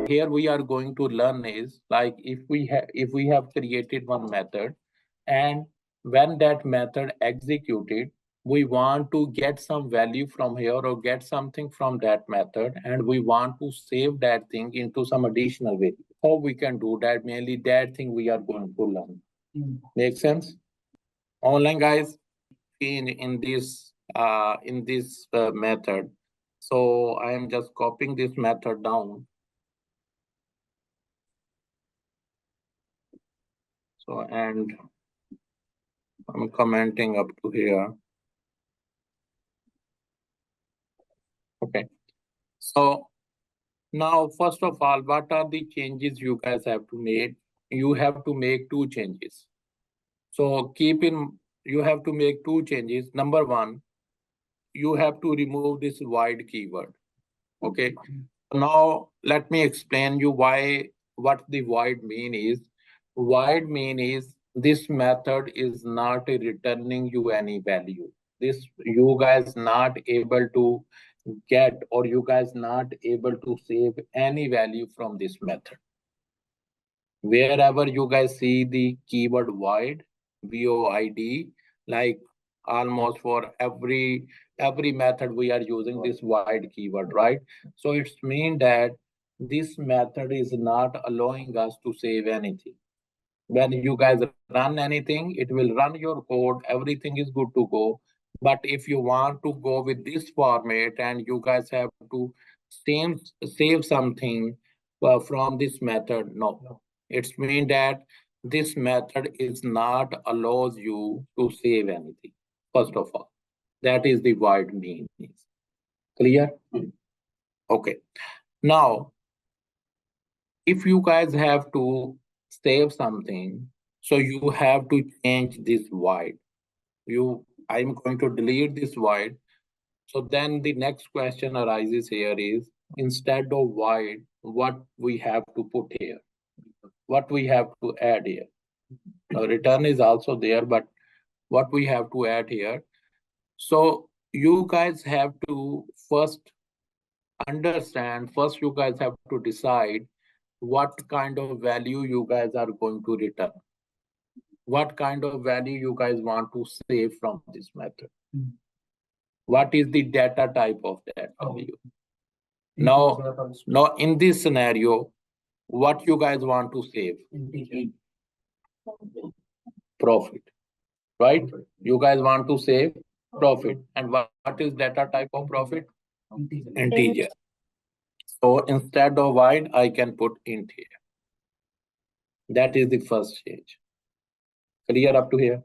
here we are going to learn is like if we have created one method, and when that method executed, we want to get some value from here or get something from that method, and we want to save that thing into some additional value. How we can do that? Mainly that thing we are going to learn. Make sense? Online guys, in this method. So I am just copying this method down. So, and I'm commenting up to here. Okay. So now, first of all, what are the changes you guys have to make? You have to make two changes. So you have to make two changes. Number one, you have to remove this void keyword. Okay. Now let me explain you what the void mean is. Void mean is this method is not returning you any value. This you guys not able to get, or you guys not able to save any value from this method. Wherever you guys see the keyword void, VOID, like almost for every method we are using this void keyword, right? So it's mean that this method is not allowing us to save anything. When you guys run anything, it will run your code, everything is good to go. But if you want to go with this format and you guys have to save something from this method, no. It's mean that this method is not allows you to save anything, first of all. That is the void means. Clear? Okay. Now, if you guys have to save something, so you have to change this void. I'm going to delete this void. So then the next question arises here is, instead of void, what we have to put here? What we have to add here? Return is also there, but what we have to add here? So you guys have to first you guys have to decide what kind of value you guys are going to return. What kind of value you guys want to save from this method? What is the data type of that value? Now in this scenario, what you guys want to save? Profit, right? You guys want to save profit. And what is data type of profit? Integer. So instead of void, I can put int here. That is the first change. Clear up to here?